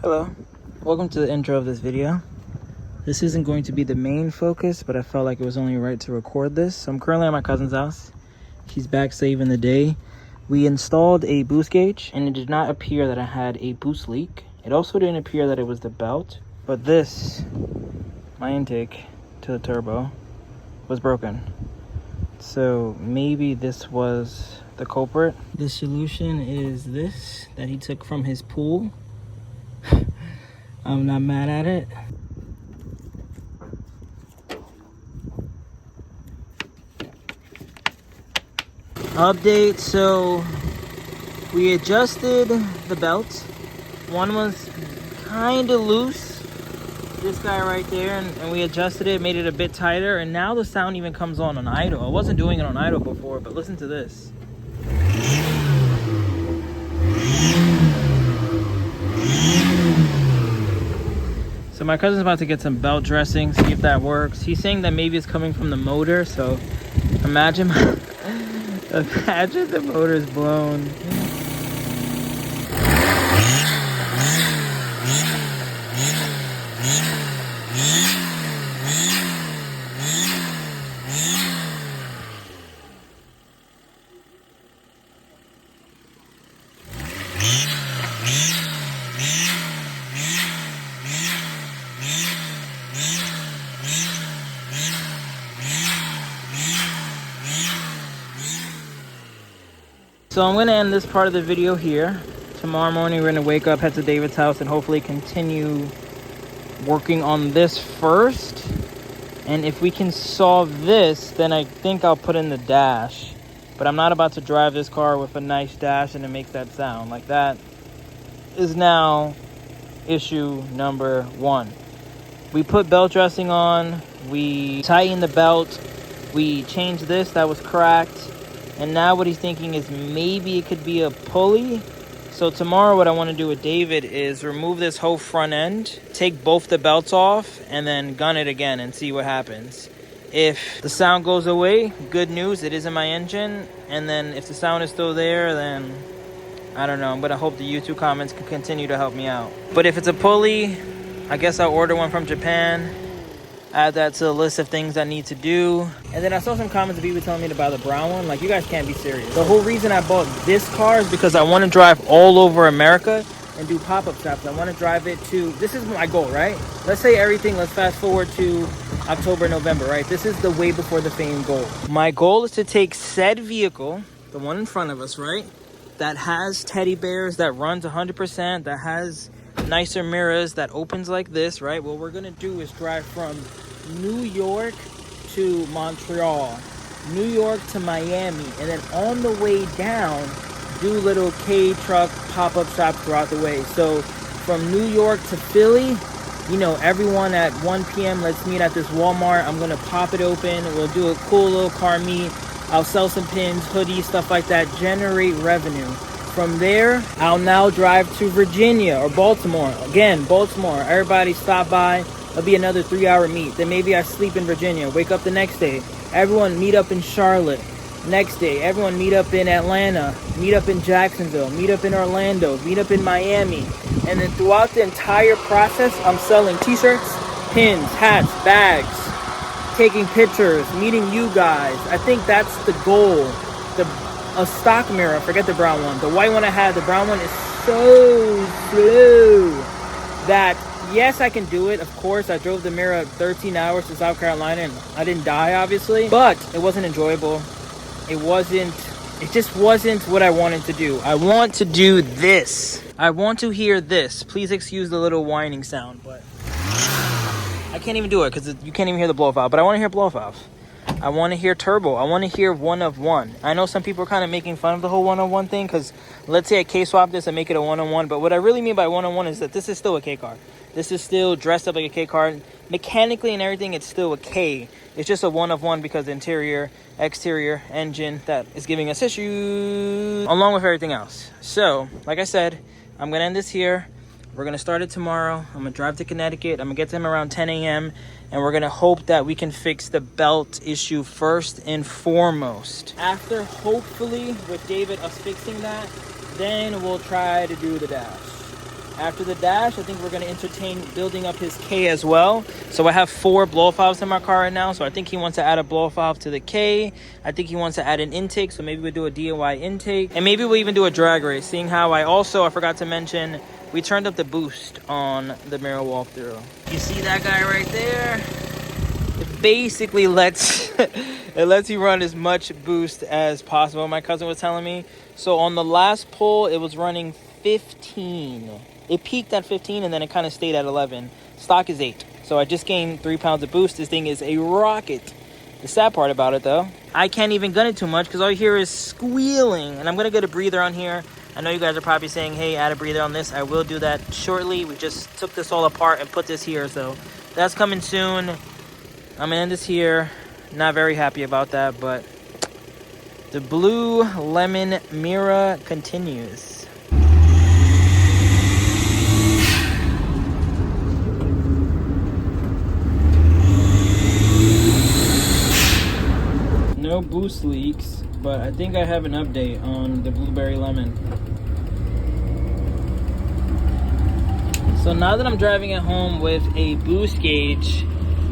Hello, welcome to the intro of this video. This isn't going to be the main focus, but I felt like it was only right to record this. So I'm currently at my cousin's house. He's back saving the day. We installed a boost gauge and it did not appear that I had a boost leak. It also didn't appear that it was the belt, but this, my intake to the turbo, was broken. So maybe this was the culprit. The solution is this that he took from his pool. I'm not mad at it. Update, so we adjusted the belt. One was kind of loose, this guy right there, and we adjusted it, made it a bit tighter, and now the sound even comes on idle. I wasn't doing it on idle before, but listen to this. So my cousin's about to get some belt dressing, see if that works. He's saying that maybe it's coming from the motor, so imagine the motor's blown. So I'm gonna end this part of the video here. Tomorrow morning we're gonna wake up, head to David's house, and hopefully continue working on this first. And if we can solve this, then I think I'll put in the dash. But I'm not about to drive this car with a nice dash and it makes that sound. Like, that is now issue number one. We put belt dressing on, we tightened the belt, we changed this that was cracked. And now what he's thinking is maybe it could be a pulley. So tomorrow what I want to do with David is remove this whole front end, take both the belts off, and then gun it again and see what happens. If the sound goes away, good news, it is in my engine. And then if the sound is still there, then I don't know. I'm going to hope the YouTube comments can continue to help me out. But if it's a pulley, I guess I'll order one from Japan. Add that to the list of things I need to do. And then I saw some comments of people telling me to buy the brown one. Like, you guys can't be serious. The whole reason I bought this car is because I want to drive all over America and do pop-up shops. I want to drive it to, this is my goal, right? Let's say everything, let's fast forward to October, November, right? This is the way before the fame goal. My goal is to take said vehicle, the one in front of us, right? That has teddy bears, that runs 100%, that has nicer mirrors, that opens like this, right? What we're gonna do is drive from New York to Montreal, New York to Miami, and then on the way down do little K-truck pop-up shops throughout the way. So from New York to Philly, you know, everyone at 1 p.m. let's meet at this Walmart. I'm gonna pop it open, we'll do a cool little car meet. I'll sell some pins, hoodies, stuff like that, generate revenue. From there, I'll now drive to Virginia or Baltimore. Again, Baltimore, everybody stop by. It'll be another 3-hour meet. Then maybe I sleep in Virginia, wake up the next day. Everyone meet up in Charlotte. Next day, everyone meet up in Atlanta, meet up in Jacksonville, meet up in Orlando, meet up in Miami. And then throughout the entire process, I'm selling t-shirts, pins, hats, bags, taking pictures, meeting you guys. I think that's the goal. A stock mirror, forget the brown one. The white one I had, the brown one is so slow that, yes, I can do it. Of course, I drove the Mira 13 hours to South Carolina and I didn't die, obviously. But it wasn't enjoyable. It just wasn't what I wanted to do. I want to do this. I want to hear this. Please excuse the little whining sound, but I can't even do it because you can't even hear the blow valve. But I want to hear blow valve. I want to hear turbo. I want to hear one of one. I know some people are kind of making fun of the whole one-on-one thing because let's say I K-swap this and make it a one-on-one. But what I really mean by one-on-one is that this is still a K car. This is still dressed up like a K car. Mechanically and everything, it's still a K. It's just a one-of-one because the interior, exterior, engine that is giving us issues along with everything else. So, like I said, I'm going to end this here. We're going to start it tomorrow. I'm going to drive to Connecticut. I'm going to get to him around 10 a.m. And we're going to hope that we can fix the belt issue first and foremost. After, hopefully, with David, us fixing that, then we'll try to do the dash. After the dash, I think we're going to entertain building up his K as well. So I have 4 blow-off valves in my car right now. So I think he wants to add a blow-off valve to the K. I think he wants to add an intake. So maybe we'll do a DIY intake. And maybe we'll even do a drag race. Seeing how I forgot to mention, we turned up the boost on the Mira walkthrough. You see that guy right there? It basically lets you run as much boost as possible, my cousin was telling me. So on the last pull, it was running 15. It peaked at 15 and then it kind of stayed at 11. Stock is 8. So I just gained 3 pounds of boost. This thing is a rocket. The sad part about it though, I can't even gun it too much because all you hear is squealing. And I'm going to get a breather on here. I know you guys are probably saying, hey, add a breather on this. I will do that shortly. We just took this all apart and put this here. So that's coming soon. I'm going to end this here. Not very happy about that, but the Blue Lemon Mira continues. No boost leaks, but I think I have an update on the Blueberry Lemon. So now that I'm driving at home with a boost gauge,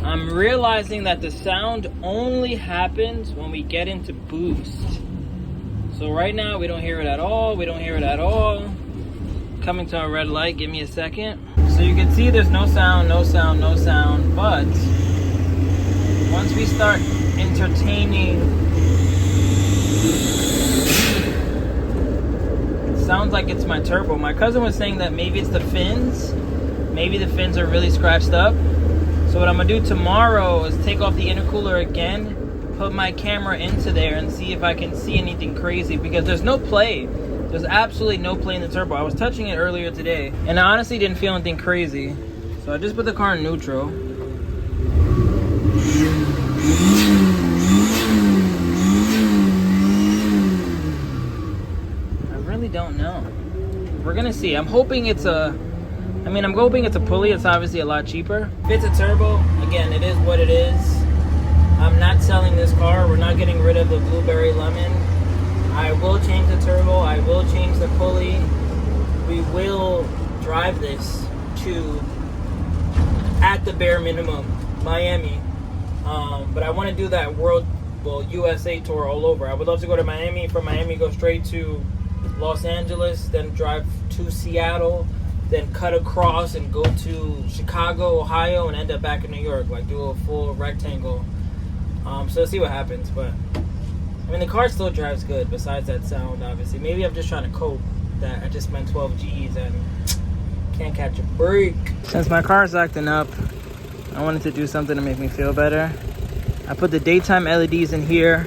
I'm realizing that the sound only happens when we get into boost. So right now we don't hear it at all. We don't hear it at all. Coming to a red light, give me a second. So you can see there's no sound, no sound, no sound, but once we start entertaining, it sounds like it's my turbo. My cousin was saying that maybe it's the fins. Maybe the fins are really scratched up. So what I'm gonna do tomorrow is take off the intercooler again, put my camera into there and see if I can see anything crazy, because there's no play. There's absolutely no play in the turbo. I was touching it earlier today and I honestly didn't feel anything crazy. So I just put the car in neutral. Don't know. We're gonna see. I'm hoping it's a pulley. It's obviously a lot cheaper. If it's a turbo, again, it is what it is. I'm not selling this car. We're not getting rid of the Blueberry Lemon. I will change the turbo. I will change the pulley. We will drive this to, at the bare minimum, Miami. But I want to do that USA tour all over. I would love to go to Miami. From Miami, go straight to Los Angeles, then drive to Seattle, then cut across and go to Chicago, Ohio, and end up back in New York. Like do a full rectangle. So let's see what happens. But I mean, the car still drives good. Besides that sound, obviously. Maybe I'm just trying to cope that I just spent 12 G's and can't catch a break. Since my car's acting up, I wanted to do something to make me feel better. I put the daytime LEDs in here.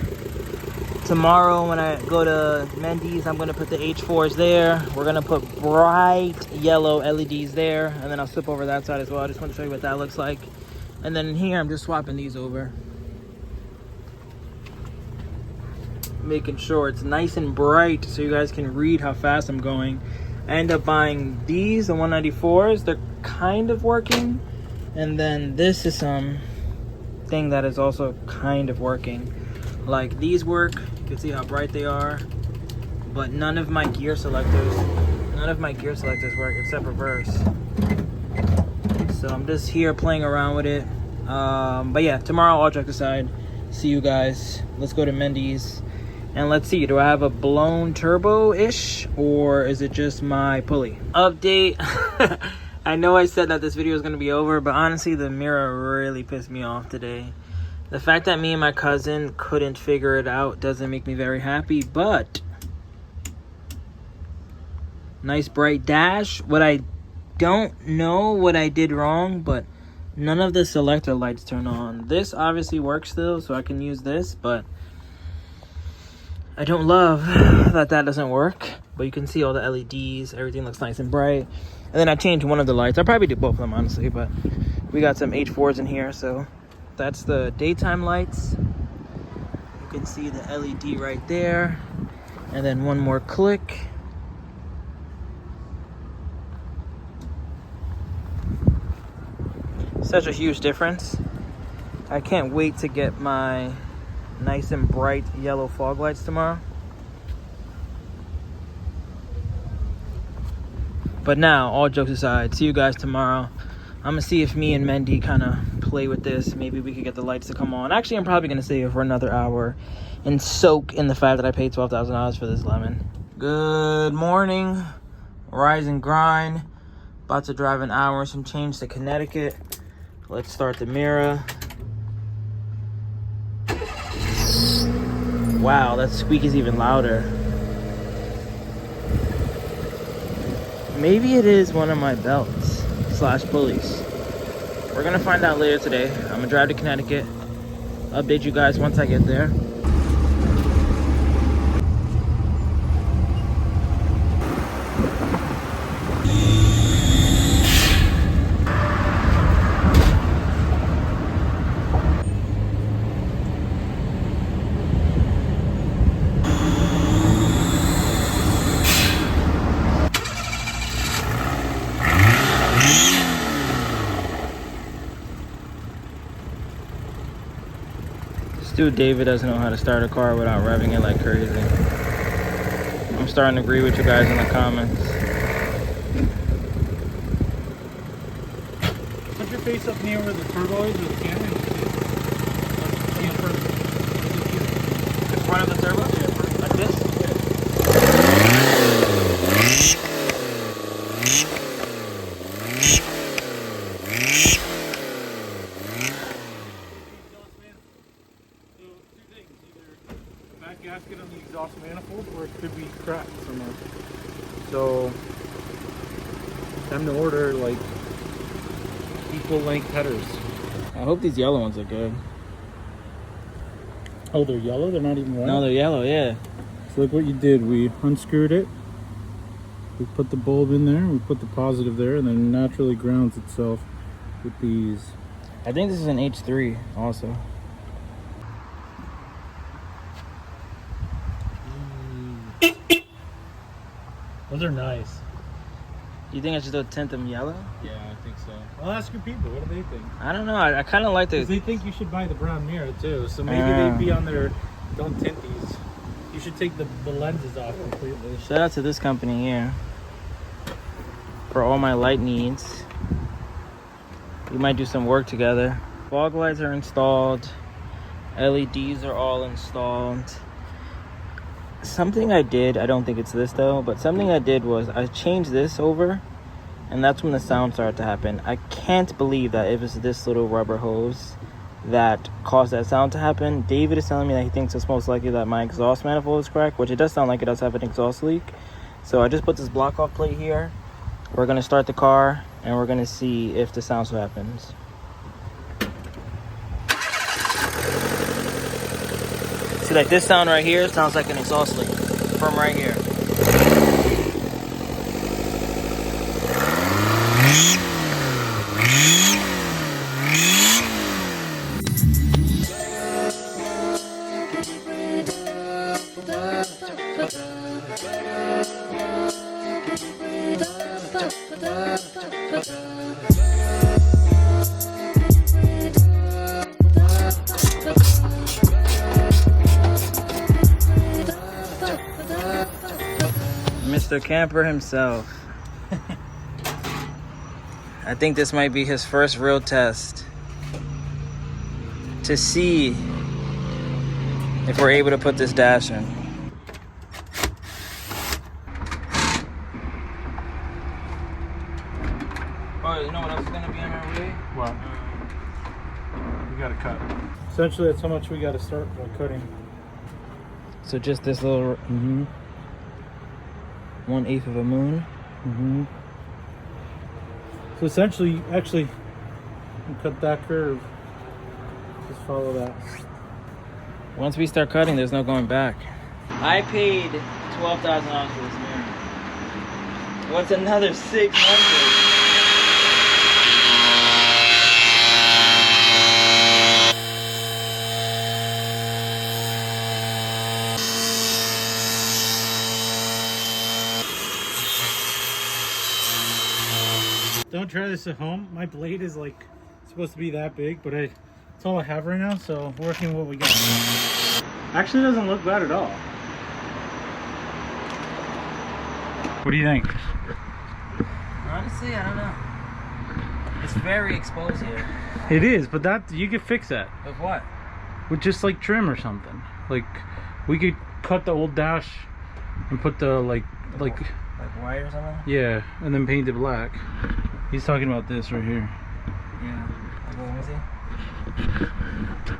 Tomorrow when I go to Mendy's, I'm going to put the H4s there. We're going to put bright yellow LEDs there. And then I'll flip over that side as well. I just want to show you what that looks like. And then in here, I'm just swapping these over. Making sure it's nice and bright so you guys can read how fast I'm going. I end up buying these, the 194s. They're kind of working. And then this is some thing that is also kind of working. Like these work. You can see how bright they are, but none of my gear selectors work except reverse. So I'm just here playing around with it. But yeah, tomorrow, all jokes aside, see you guys. Let's go to Mendy's and let's see, do I have a blown turbo-ish or is it just my pulley? Update. I know I said that this video was going to be over, but honestly the Mira really pissed me off today. The fact that me and my cousin couldn't figure it out doesn't make me very happy, but nice bright dash. What I don't know what I did wrong, but none of the selector lights turn on. This obviously works still, so I can use this, but I don't love that doesn't work. But you can see all the LEDs, everything looks nice and bright. And then I changed one of the lights. I'll probably do both of them, honestly, but we got some H4s in here, so that's the daytime lights. You can see the LED right there. And then one more click. Such a huge difference. I can't wait to get my nice and bright yellow fog lights tomorrow. But now, all jokes aside, see you guys tomorrow. I'm gonna see if me and Mendy kind of play with this. Maybe we could get the lights to come on. Actually, I'm probably gonna stay here for another hour and soak in the fact that I paid $12,000 for this lemon. Good morning, rise and grind. About to drive an hour and some change to Connecticut. Let's start the Mira. Wow, that squeak is even louder. Maybe it is one of my belts / pulleys. We're gonna find out later today. I'm gonna drive to Connecticut. Update you guys once I get there. Dude, David doesn't know how to start a car without revving it like crazy. I'm starting to agree with you guys in the comments. Put your face up near where the turbo is with the camera. In front of the turbo? Yeah, like this? Gasket on the exhaust manifold, or it could be cracked somewhere. So, time to order like equal length headers. I hope these yellow ones are good. Oh, they're yellow? They're not even white? No, they're yellow, yeah. So look what you did. We unscrewed it. We put the bulb in there. We put the positive there, and then it naturally grounds itself with these. I think this is an H3 also. Those are nice. You think I should still tint them yellow? Yeah, I think so. I'll ask your people. What do they think? I don't know. I kind of like the... Because they think you should buy the brown Mira too. So maybe they'd be on their... Don't tint these. You should take the lenses off completely. Shout out to this company here for all my light needs. We might do some work together. Fog lights are installed. LEDs are all installed. Something I did, I don't think it's this though, but something I did was I changed this over, and that's when the sound started to happen. I can't believe that it was this little rubber hose that caused that sound to happen. David is telling me that he thinks it's most likely that my exhaust manifold is cracked, which it does sound like it does have an exhaust leak. So I just put this block off plate here. We're gonna start the car and we're gonna see if the sound so happens. See, like this sound right here sounds like an exhaust leak from right here. Mr. Camper himself. I think this might be his first real test to see if we're able to put this dash in. Oh, you know what else is gonna be on our way? What? We gotta cut. Essentially, that's how much we gotta start by cutting. So just this little 1/8 of a moon. So essentially, actually, you cut that curve. Just follow that. Once we start cutting, there's no going back. I paid $12,000 for this mirror. What's another 600? Don't try this at home. My blade is like supposed to be that big, but it's all I have right now, so working with what we got. Actually doesn't look bad at all. What do you think? Honestly, I don't know. It's very exposed here. It is, but that you could fix that. With what? With just like trim or something. Like we could cut the old dash and put the like white or something? yeah, and then paint it black. He's talking about this right here. Yeah. Like, what was he?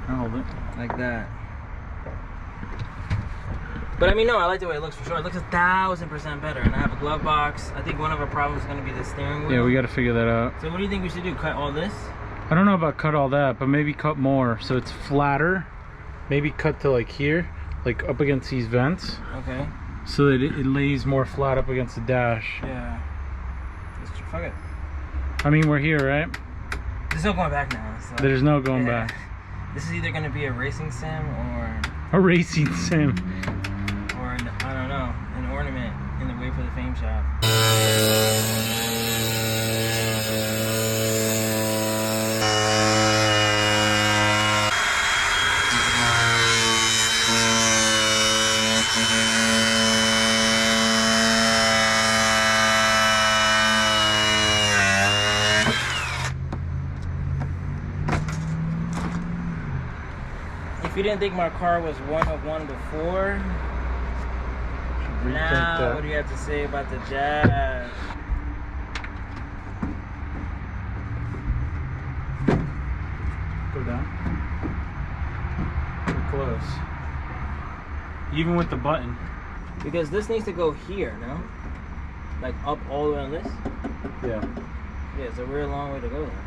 I'll hold it. Like that. But I mean, no, I like the way it looks for sure. It looks 1000% better. And I have a glove box. I think one of our problems is going to be the steering wheel. Yeah, we got to figure that out. So what do you think we should do? Cut all this? I don't know about cut all that, but maybe cut more so it's flatter. Maybe cut to like here, like up against these vents. Okay. So that it lays more flat up against the dash. Yeah. Fuck it. I mean, we're here, right? There's no going back now. So. There's no going back. This is either going to be a racing sim or... A racing sim. Or, I don't know, an ornament in the Way for the Fame shop. If you didn't think my car was one of one before, now what do you have to say about the Jazz? Go down. We're close. Even with the button. Because this needs to go here, no? Like up all the way on this? Yeah. Yeah, it's a real long way to go there.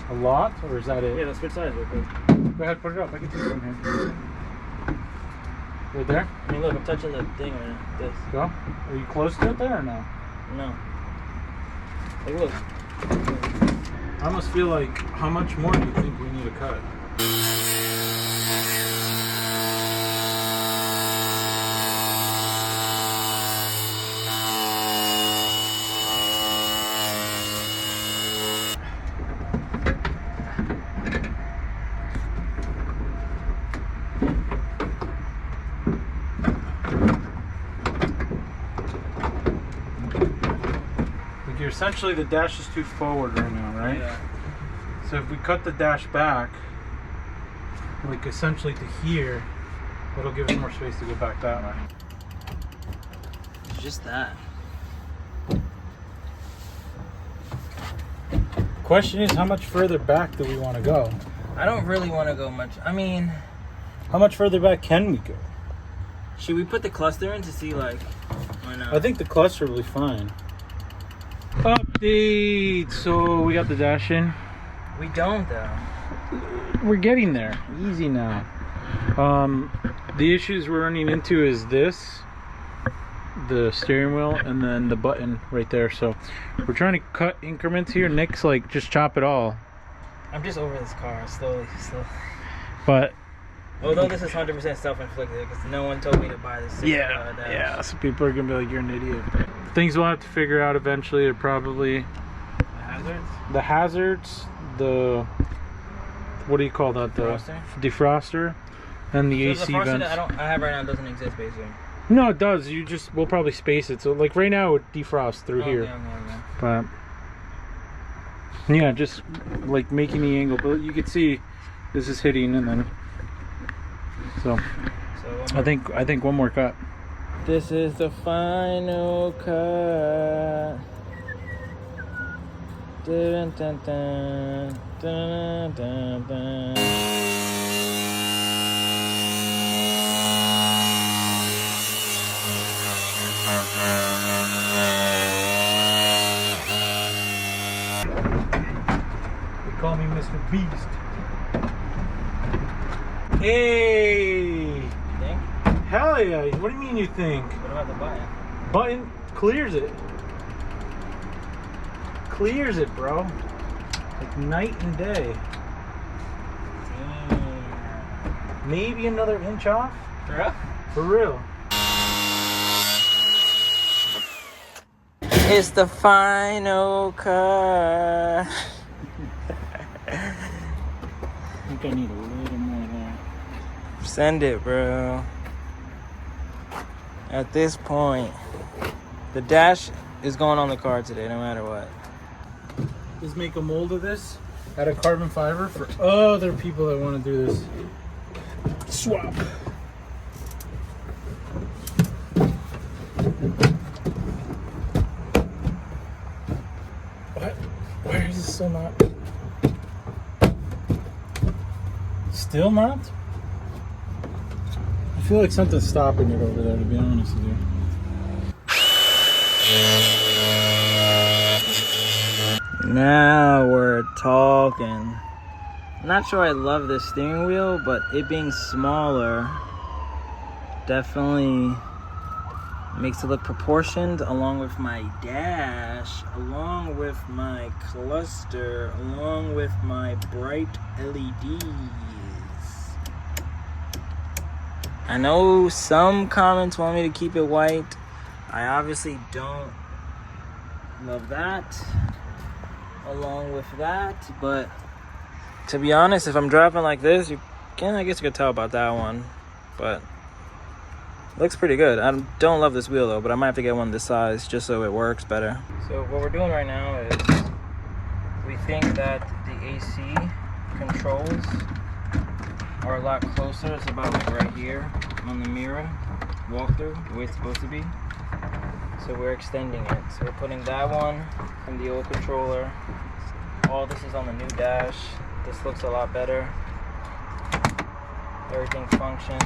A lot? Or is that it? Yeah, let's switch sides real quick. Go ahead, put it up. I can see it from here. Right there? I mean, look, I'm touching the thing right now. This. Go. Are you close to it there or no? No. Like, look. I almost feel like, how much more do you think we need to cut? Essentially the dash is too forward right now, right? Yeah. So if we cut the dash back, like essentially to here, it'll give us more space to go back that way. It's just that. Question is, how much further back do we want to go? I don't really want to go much. I mean, how much further back can we go? Should we put the cluster in to see, like, or no? I think the cluster will be fine. Update. So we got the dash in. We don't though. We're getting there. Easy now. The issues we're running into is this, the steering wheel, and then the button right there. So we're trying to cut increments here. Nick's like, just chop it all. I'm just over this car slowly. But although this is 100% self-inflicted because no one told me to buy this. Yeah. So people are gonna be like, you're an idiot. Things we'll have to figure out eventually are probably the hazards, the what do you call that? The defroster, and the AC the vents. that I have right now doesn't exist basically. No, it does. We'll probably space it. So like right now it defrosts through here. Okay. But yeah, just like making the angle. But you can see this is hitting, and then so I think one more cut. This is the final cut. Dun, dun, dun, dun, dun, dun. They call me Mr. Beast. Hey! Think? Hell yeah! What do you mean you think? What about the button? Button clears it. Clears it, bro. Like night and day. Damn. Maybe another inch off. For real? For real. It's the final cut. I think I need a little more there. Send it, bro. At this point, the dash is going on the car today, no matter what. is make a mold of this out of carbon fiber for other people that want to do this swap. What? Why is it still not? Still not? I feel like something's stopping it over there, to be honest with you. Now we're talking. I'm not sure I love this steering wheel, but it being smaller definitely makes it look proportioned, along with my dash, along with my cluster, along with my bright LEDs. I know some comments want me to keep it white. I obviously don't love that, along with that, but to be honest, if I'm driving like this, I guess you could tell about that one, but looks pretty good. I don't love this wheel though, but I might have to get one this size just so it works better. So what we're doing right now is we think that the AC controls are a lot closer. It's about like right here on the Mira walkthrough, the way it's supposed to be. So we're extending it. So we're putting that one from the old controller. All this is on the new dash. This looks a lot better. Everything functions.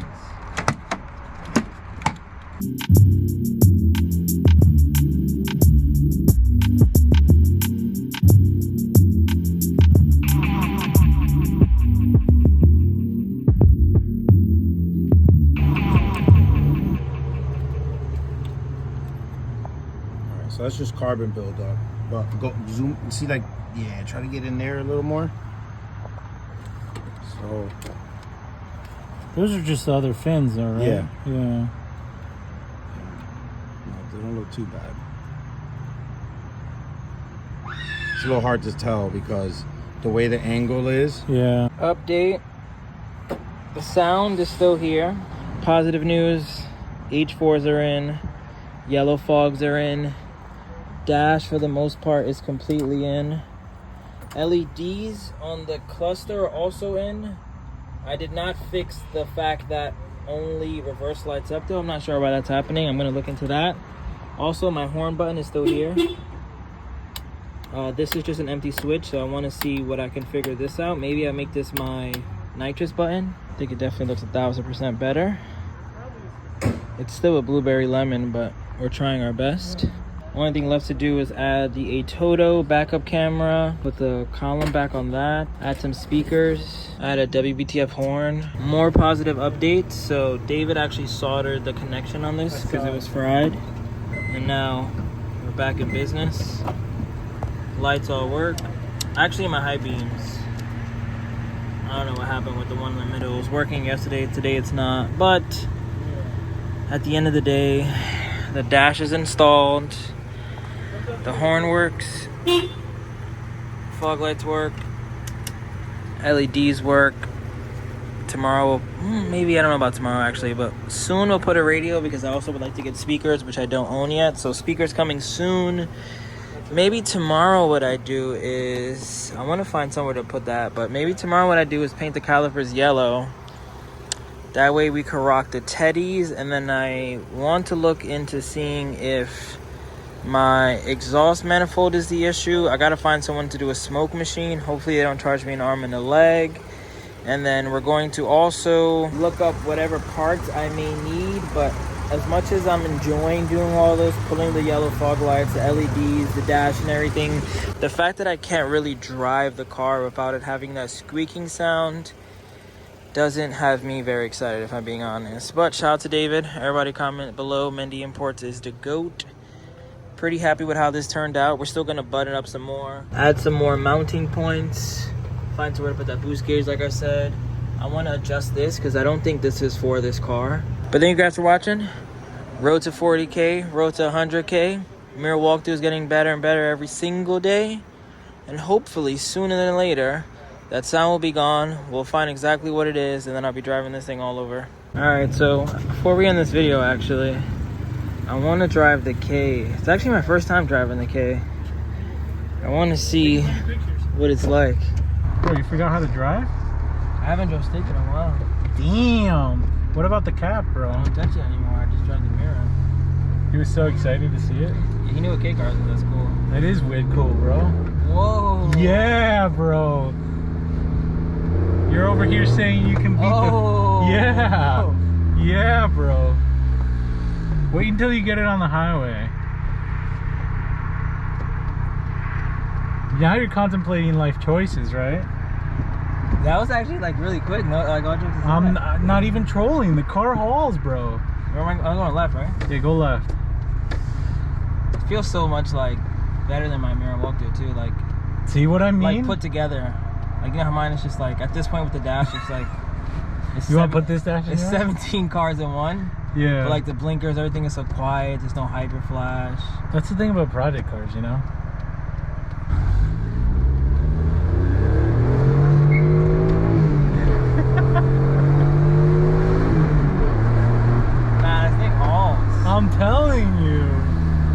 So that's just carbon buildup. But go zoom, see, like, yeah, try to get in there a little more. So those are just the other fins though, right? Yeah. Yeah. No, they don't look too bad. It's a little hard to tell because the way the angle is. Yeah. Update. The sound is still here. Positive news. H4s are in. Yellow fogs are in. Dash for the most part is completely in. LEDs on the cluster are also in. I did not fix the fact that only reverse lights up though. I'm not sure why that's happening. I'm gonna look into that. Also, my horn button is still here. This is just an empty switch, so I want to see what I can figure this out. Maybe I make this my nitrous button. I think it definitely looks 1000% better. It's still a blueberry lemon, but we're trying our best. Only thing left to do is add the Atoto backup camera, put the column back on that, add some speakers, add a WBTF horn. More positive updates. So David actually soldered the connection on this because it was fried. And now we're back in business. Lights all work. Actually, my high beams, I don't know what happened with the one in the middle. It was working yesterday, today it's not. But at the end of the day, the dash is installed. The horn works, fog lights work, LEDs work. Tomorrow, maybe, I don't know about tomorrow actually, but soon we'll put a radio because I also would like to get speakers, which I don't own yet. So speakers coming soon. Maybe tomorrow what I do is, I want to find somewhere to put that, but maybe tomorrow what I do is paint the calipers yellow. That way we can rock the teddies, and then I want to look into seeing if my exhaust manifold is the issue. I gotta find someone to do a smoke machine. Hopefully they don't charge me an arm and a leg. And then we're going to also look up whatever parts I may need. But as much as I'm enjoying doing all this, pulling the yellow fog lights, the LEDs, the dash and everything, the fact that I can't really drive the car without it having that squeaking sound doesn't have me very excited, if I'm being honest. But shout out to David. Everybody comment below. Mendy Imports is the GOAT. Pretty happy with how this turned out. We're still gonna button up some more, add some more mounting points, find somewhere to put that boost gauge like I said. I want to adjust this because I don't think this is for this car. But thank you guys for watching. Road to 40K, road to 100K. Mirror walkthrough is getting better and better every single day, and hopefully sooner than later that sound will be gone. We'll find exactly what it is, and then I'll be driving this thing all over. Alright, so before we end this video, actually, I want to drive the K. It's actually my first time driving the K. I want to see what it's like. Bro, you forgot how to drive? I haven't drove stick in a while. Damn. What about the cap, bro? I don't touch it anymore. I just drive the Mira. He was so excited to see it. Yeah, he knew what K cars was. That's cool. That is weird cool, bro. Whoa. Yeah, bro. You're over here saying you can beat Oh. the... Yeah. Yeah, bro. Wait until you get it on the highway. Now you're contemplating life choices, right? That was actually like really quick. No, like all jokes aside. I'm not even trolling. The car hauls, bro. Where am I? I'm going left, right? Yeah, go left. It feels so much like better than my Mira walkthrough too. Like, see what I mean? like put together. Like, you know how mine is just like at this point with the dash, it's like. It's You want to put this dash in? It's yours? 17 cars in one. Yeah. But like the blinkers, everything is so quiet. There's no hyper flash. That's the thing about project cars, you know. Nah, this thing hauls. I'm telling you.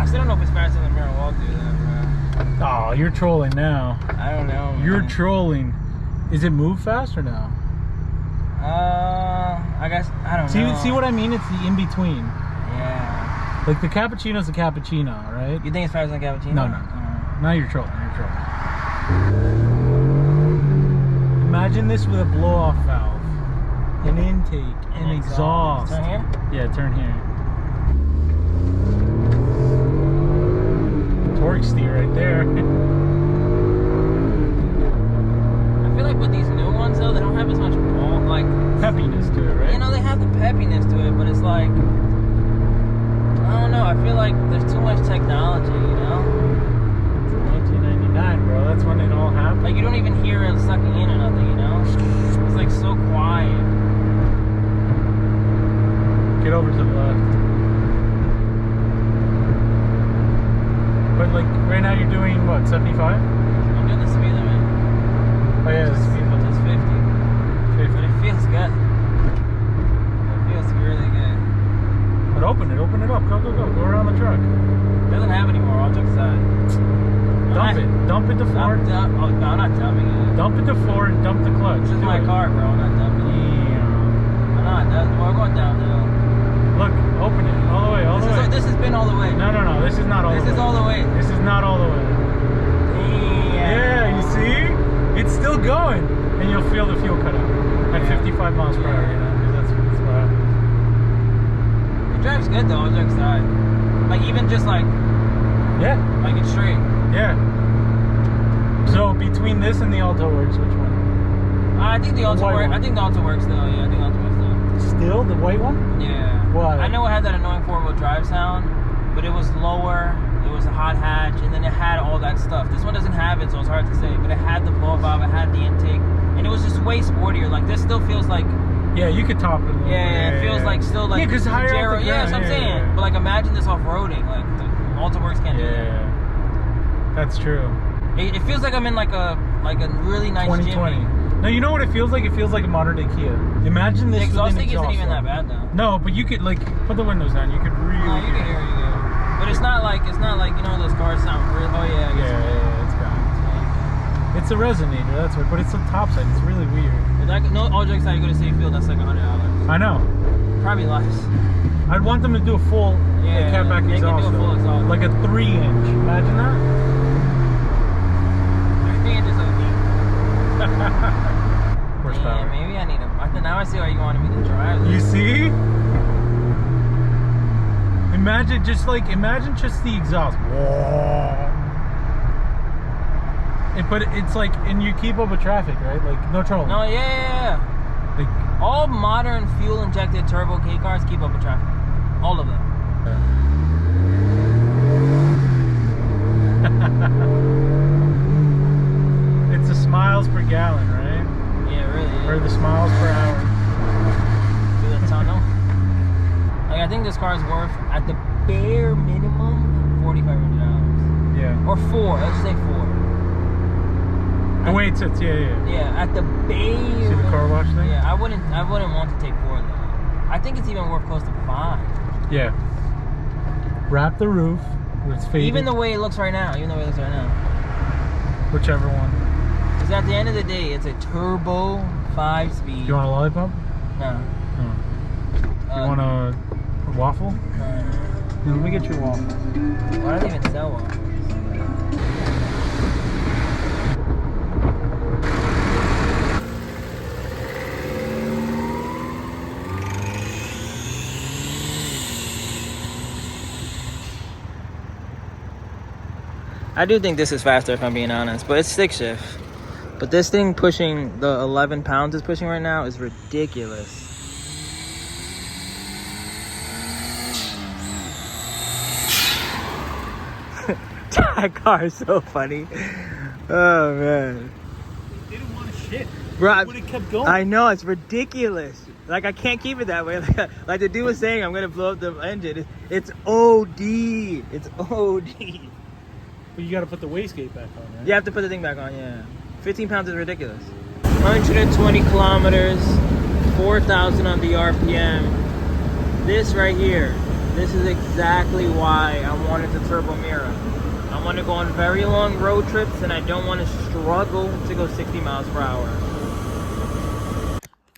I still don't know if it's faster than Mira walkthrough though, bro. Oh, you're trolling now. I don't know. You're man. trolling. Is it move faster now? I guess I don't know. See what I mean? It's the in between. Yeah. Like the cappuccino's a cappuccino, right? You think it's faster than cappuccino? No. Now you're trolling. Imagine this with a blow-off valve, an intake, an exhaust. Turn here? Yeah, turn here. Torque steer right there. I feel like with these new ones though, they don't have as much ball, like Peppiness to it, right? you know, they have the peppiness to it, but it's like I don't know. I feel like there's too much technology, you know. It's 1999, bro. That's when it all happened. Like you don't even hear it sucking in or nothing, you know. It's like so quiet. Get over to the left. But like right now you're doing what, 75? I'm doing the speed limit. Oh yeah, the speed Which is 50. 50. But it feels good. It feels really good. But open it up. Go around the truck. It doesn't have any more, all jokes aside. Dump it to floor. Oh, no, I'm not dumping it. Dump it to floor and dump the clutch. This is Do my it. car, bro. I'm not dumping it. Yeah. I'm not. We're going downhill. Look, open it. All the way, all the way. This has been all the way. No, this is not all the way. This is all the way. This is not all the way. Yeah, you see? It's still going. And you'll feel the fuel cut out at 55 miles per hour, you know, because that's what happens. It drives good though, all jokes aside. Like even just like it's straight. Yeah. So between this and the Alto Works, which one? I think the Alto works. I think the Alto works though. Yeah, I think the Alto works though. Still the white one? Yeah. Why? I know it had that annoying four-wheel drive sound, but it was lower. It was a hot hatch, and then it had all that stuff. This one doesn't have it, so it's hard to say. But it had the blow valve, it had the intake, and it was just way sportier. Like this still feels like. Yeah, you could top it a little bit. Yeah, it feels like still like. Yeah, because higher off the ground. Yeah, that's what I'm saying. Yeah. But like, imagine this off-roading. Like, the Alto Works can't do that. Yeah, that's true. It feels like I'm in like a really nice 2020. Jimmy. No, you know what it feels like? It feels like a modern day Kia. Imagine this. The exhaust with an thing isn't even though. that bad though. No, but you could like put the windows down. You could really. No, you can hear it. But it's not like you know those cars sound real. Oh yeah, I guess. Yeah, it's gone. It's a resonator, that's right. But it's the top side. It's really weird. No, all jokes aside, you go to City Field. That's like $100. I know. Probably less. I'd want them to do a full catback they exhaust. can do a full exhaust. Like a 3-inch. Imagine that. 3 inches of Horsepower. Yeah, maybe I need a. Now I see why you wanted me to drive this. You see? Imagine just the exhaust. But it's like, and you keep up with traffic, right? Like no trouble. No, yeah. Like, all modern fuel injected turbo K cars keep up with traffic. All of them. It's the miles per gallon, right? Yeah, really. Yeah. Or the miles per hour. Through the tunnel. Like I think this car is worth at the bare minimum $4,500. Yeah. Or 4. Let's say 4. The way it sits, yeah. Yeah, at the bare. See the car wash thing? Yeah, I wouldn't want to take 4 though. I think it's even worth close to 5. Yeah. Wrap the roof. It's faded. Even the way it looks right now. Whichever one. Because at the end of the day, it's a turbo 5-speed. You want a lollipop? No. You want a waffle? No. Let me get you a waffle. Why don't they even sell waffles? I do think this is faster if I'm being honest, but it's stick shift. But this thing pushing the 11 pounds it's pushing right now is ridiculous. That car is so funny. Oh man. They didn't want to shit. Bro, Would have kept going. I know, it's ridiculous. Like, I can't keep it that way. Like the dude was saying, I'm gonna blow up the engine. It's OD. It's OD. But you got to put the wastegate back on, right? You have to put the thing back on, yeah. 15 pounds is ridiculous. 120 kilometers, 4,000 on the RPM. This right here, this is exactly why I wanted the Turbo Mira. I want to go on very long road trips and I don't want to struggle to go 60 miles per hour.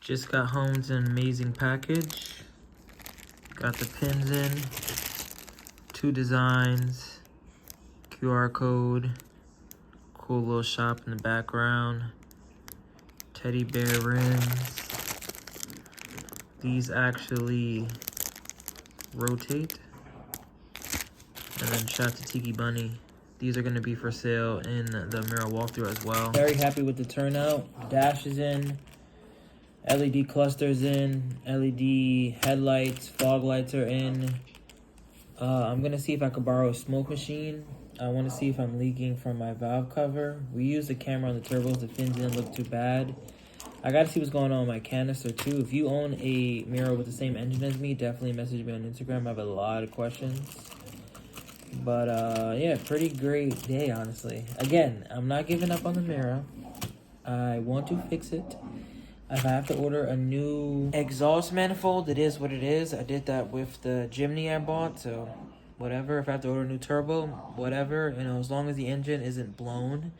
Just got home, it's an amazing package. Got the pins in, 2 designs. QR code, cool little shop in the background, teddy bear rims. These actually rotate. And then shout out to Tiki Bunny. These are gonna be for sale in the Mira walkthrough as well. Very happy with the turnout. Dash is in, LED clusters in, LED headlights, fog lights are in. I'm gonna see if I could borrow a smoke machine. I want to see if I'm leaking from my valve cover. We used the camera on the turbos. The fins didn't look too bad. I got to see what's going on with my canister too. If you own a Mira with the same engine as me, definitely message me on Instagram. I have a lot of questions. But yeah, pretty great day, honestly. Again, I'm not giving up on the Mira. I want to fix it. If I have to order a new exhaust manifold, it is what it is. I did that with the Jimny I bought, so whatever. If I have to order a new turbo, whatever. You know, as long as the engine isn't blown,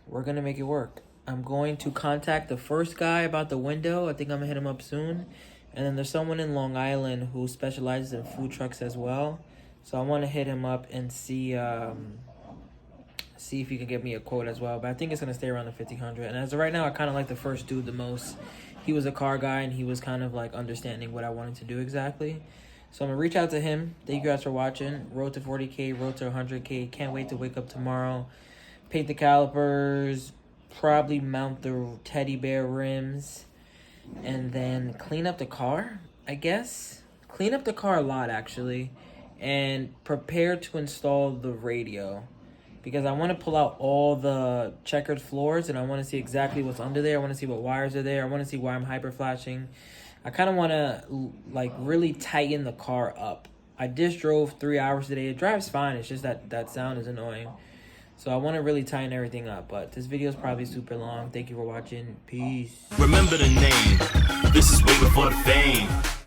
we're gonna make it work. I'm going to contact the first guy about the window. I think I'm gonna hit him up soon. And then there's someone in Long Island who specializes in food trucks as well. So I want to hit him up and see if he can get me a quote as well. But I think it's gonna stay around the 1,500. And as of right now, I kind of like the first dude the most. He was a car guy and he was kind of like understanding what I wanted to do exactly. So I'm gonna reach out to him. Thank you guys for watching. Road to 40K, road to 100K. Can't wait to wake up tomorrow. Paint the calipers, probably mount the teddy bear rims, and then clean up the car, I guess. Clean up the car a lot, actually, and prepare to install the radio. Because I want to pull out all the checkered floors, and I want to see exactly what's under there. I want to see what wires are there. I want to see why I'm hyper flashing. I kind of want to like really tighten the car up. I just drove 3 hours today. It drives fine. It's just that sound is annoying. So I want to really tighten everything up. But this video is probably super long. Thank you for watching. Peace. Remember the name. This is way before the fame.